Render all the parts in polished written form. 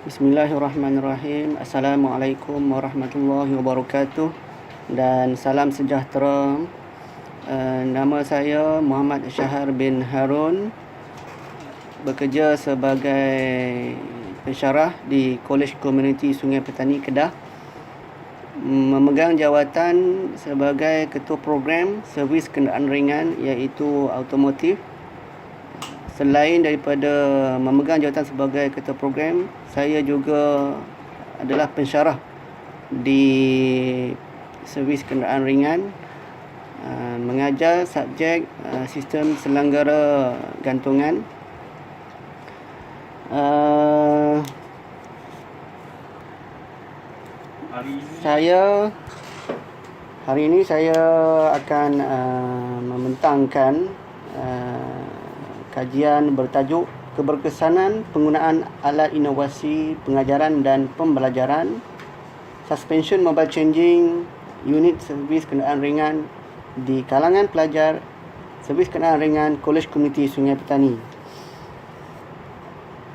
Bismillahirrahmanirrahim. Assalamualaikum warahmatullahi wabarakatuh dan salam sejahtera. Nama saya Muhammad Syahar bin Harun, bekerja sebagai pensyarah di Kolej Komuniti Sungai Petani Kedah, memegang jawatan sebagai ketua program servis kenderaan ringan iaitu automotif. Selain daripada memegang jawatan sebagai ketua program, saya juga adalah pensyarah di servis kenderaan ringan, mengajar subjek sistem selenggara gantungan. Hari ini saya akan membentangkan kajian bertajuk keberkesanan penggunaan alat inovasi pengajaran dan pembelajaran, suspension mobile changing, unit servis kenderaan ringan di kalangan pelajar servis kenderaan ringan Kolej Komuniti Sungai Petani.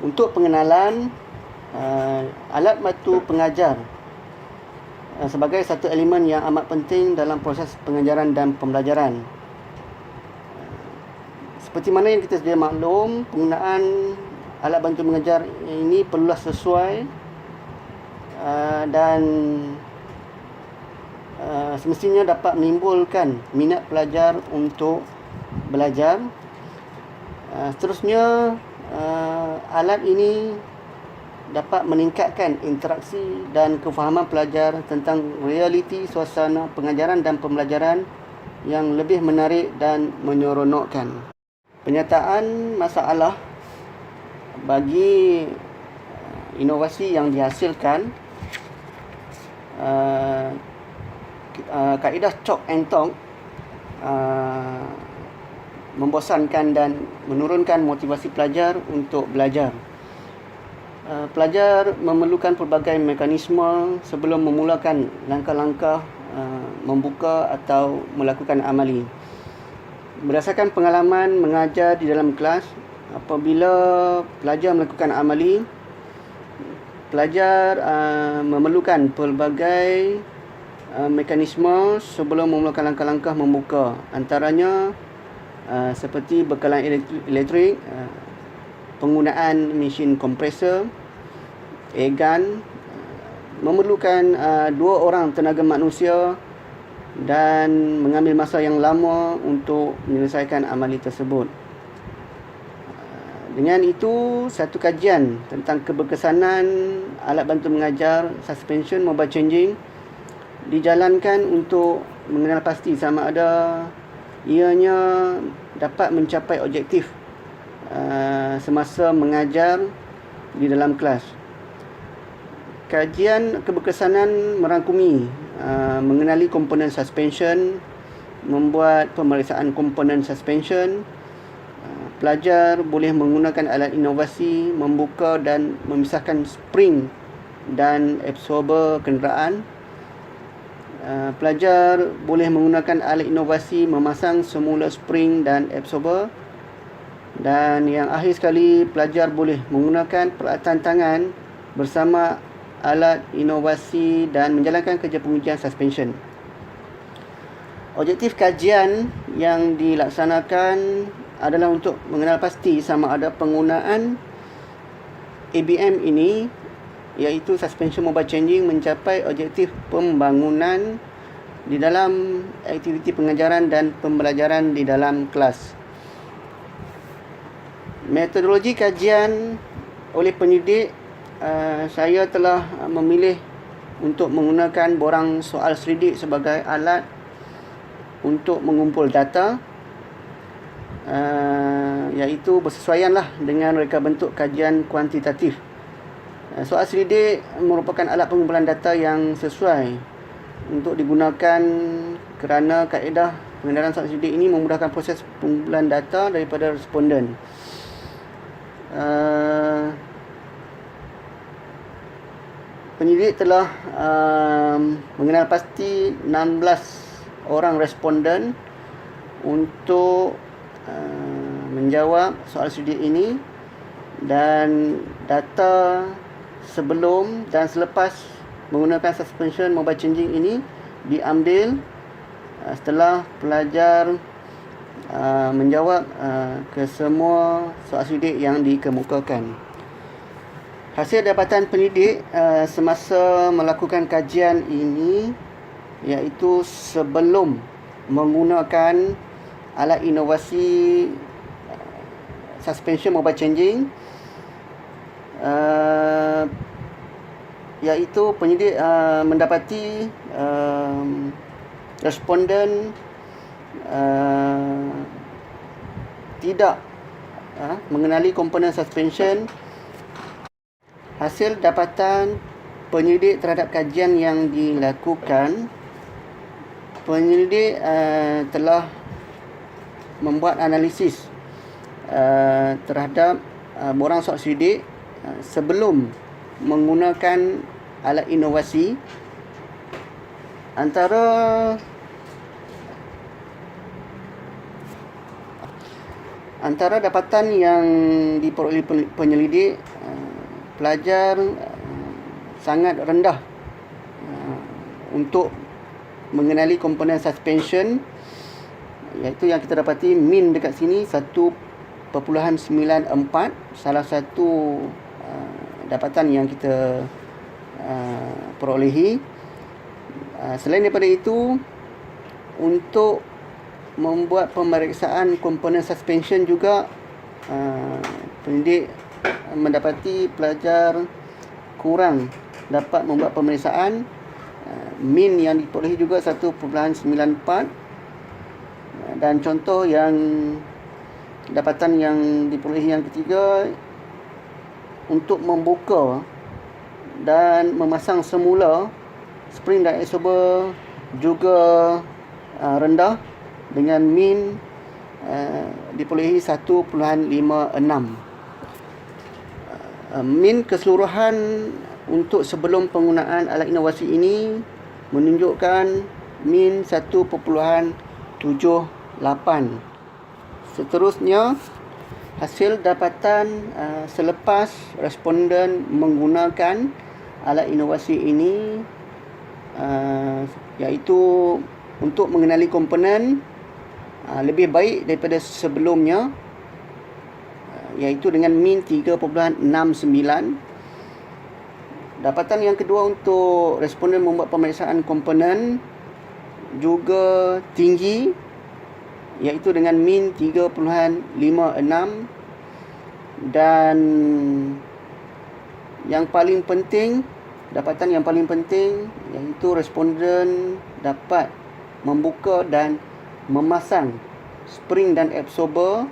Untuk pengenalan, alat bantu pengajar sebagai satu elemen yang amat penting dalam proses pengajaran dan pembelajaran. Seperti mana yang kita sedia maklum, penggunaan alat bantu mengajar ini perlulah sesuai dan semestinya dapat menimbulkan minat pelajar untuk belajar. Seterusnya, alat ini dapat meningkatkan interaksi dan kefahaman pelajar tentang realiti suasana pengajaran dan pembelajaran yang lebih menarik dan menyeronokkan. Penyataan masalah bagi inovasi yang dihasilkan, kaedah chalk and talk membosankan dan menurunkan motivasi pelajar untuk belajar. Pelajar memerlukan pelbagai mekanisme sebelum memulakan langkah-langkah membuka atau melakukan amali. Berdasarkan pengalaman mengajar di dalam kelas, apabila pelajar melakukan amali, pelajar memerlukan pelbagai mekanisme sebelum memulakan langkah-langkah membuka. Antaranya seperti bekalan elektrik, penggunaan mesin kompresor, air gun, memerlukan 2 orang tenaga manusia dan mengambil masa yang lama untuk menyelesaikan amali tersebut. Dengan itu, satu kajian tentang keberkesanan alat bantu mengajar suspension mobile changing dijalankan untuk mengenal pasti sama ada ianya dapat mencapai objektif semasa mengajar di dalam kelas. Kajian keberkesanan merangkumi mengenali komponen suspension, membuat pemeriksaan komponen suspension. Pelajar boleh menggunakan alat inovasi membuka dan memisahkan spring dan absorber kenderaan. Pelajar boleh menggunakan alat inovasi memasang semula spring dan absorber. Dan yang akhir sekali, pelajar boleh menggunakan peralatan tangan bersama alat inovasi dan menjalankan kerja pengujian suspension. Objektif kajian yang dilaksanakan adalah untuk mengenal pasti sama ada penggunaan ABM ini, iaitu suspension mobile changing, mencapai objektif pembangunan di dalam aktiviti pengajaran dan pembelajaran di dalam kelas. Metodologi kajian oleh pendidik, saya telah memilih untuk menggunakan borang soal selidik sebagai alat untuk mengumpul data, iaitu bersesuaianlah dengan reka bentuk kajian kuantitatif. Soal selidik merupakan alat pengumpulan data yang sesuai untuk digunakan kerana kaedah pengenalan soal selidik ini memudahkan proses pengumpulan data daripada responden. Pendidik telah mengenal pasti 16 orang responden untuk menjawab soal selidik ini, dan data sebelum dan selepas menggunakan suspension mobile changing ini diambil setelah pelajar menjawab ke semua soal sidik yang dikemukakan. Hasil dapatan pendidik semasa melakukan kajian ini iaitu sebelum menggunakan alat inovasi suspension mobile changing, iaitu penyidik mendapati responden tidak mengenali komponen suspension. Hasil dapatan penyidik terhadap kajian yang dilakukan, penyidik telah membuat analisis terhadap borang soal sidik sebelum menggunakan alat inovasi. Antara dapatan yang diperoleh penyelidik, pelajar sangat rendah untuk mengenali komponen suspension, iaitu yang kita dapati min dekat sini 1.94. Salah satu dapatan yang kita perolehi. Selain daripada itu, untuk membuat pemeriksaan komponen suspension juga, pendidik mendapati pelajar kurang dapat membuat pemeriksaan. Min yang diperolehi juga 1.94. Dan contoh yang dapatan yang diperolehi yang ketiga, untuk membuka dan memasang semula spring dan absorber juga rendah dengan min diperolehi 1.56. Min keseluruhan untuk sebelum penggunaan alat inovasi ini menunjukkan min 1.78. Seterusnya, hasil dapatan selepas responden menggunakan alat inovasi ini, iaitu untuk mengenali komponen lebih baik daripada sebelumnya, iaitu dengan min 3.69. Dapatan yang kedua untuk responden membuat pemeriksaan komponen juga tinggi, iaitu dengan min 3.56. Dan yang paling penting, dapatan yang paling penting, iaitu responden dapat membuka dan memasang spring dan absorber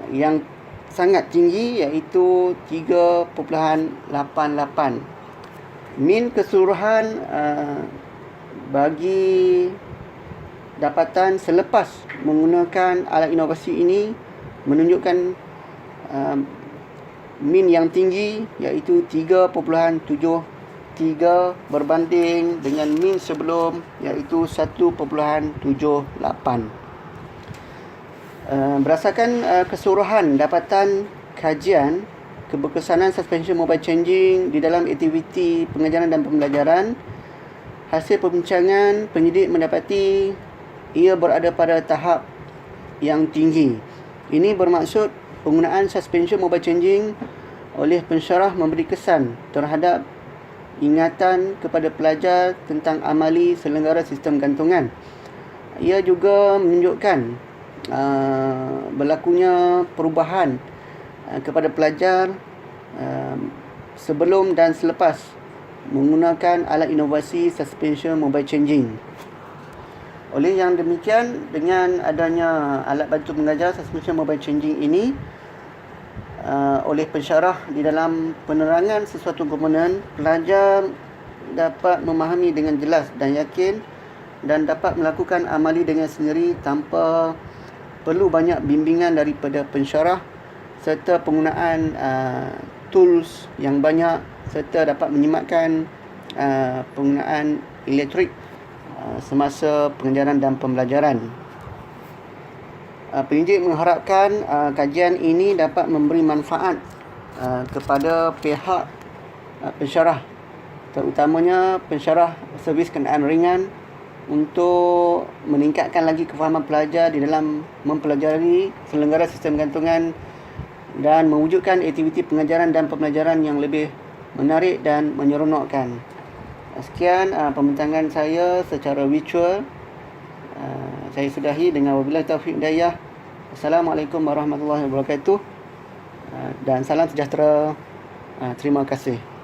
yang sangat tinggi, iaitu 3.88. Min keseluruhan bagi dapatan selepas menggunakan alat inovasi ini menunjukkan min yang tinggi, iaitu 3.73 berbanding dengan min sebelum, iaitu 1.78. Berdasarkan keseluruhan dapatan kajian keberkesanan suspension mobile changing di dalam aktiviti pengajaran dan pembelajaran, hasil perbincangan penyidik mendapati ia berada pada tahap yang tinggi. Ini bermaksud penggunaan suspension mobile changing oleh pensyarah memberi kesan terhadap ingatan kepada pelajar tentang amali selenggara sistem gantungan. Ia juga menunjukkan berlakunya perubahan kepada pelajar sebelum dan selepas menggunakan alat inovasi suspension mobile changing. Oleh yang demikian, dengan adanya alat bantu mengajar suspension mobile changing ini, oleh pensyarah di dalam penerangan sesuatu komponen, pelajar dapat memahami dengan jelas dan yakin dan dapat melakukan amali dengan sendiri tanpa perlu banyak bimbingan daripada pensyarah serta penggunaan tools yang banyak, serta dapat menyematkan penggunaan elektrik semasa pengajaran dan pembelajaran. Pendidik mengharapkan kajian ini dapat memberi manfaat kepada pihak pensyarah, terutamanya pensyarah servis kenderaan ringan, untuk meningkatkan lagi kefahaman pelajar di dalam mempelajari selenggara sistem gantungan dan mewujudkan aktiviti pengajaran dan pembelajaran yang lebih menarik dan menyeronokkan. Sekian pembincangan saya secara virtual. Saya sudahi dengan wabillahi taufiq hidayah. Assalamualaikum warahmatullahi wabarakatuh, dan salam sejahtera. Terima kasih.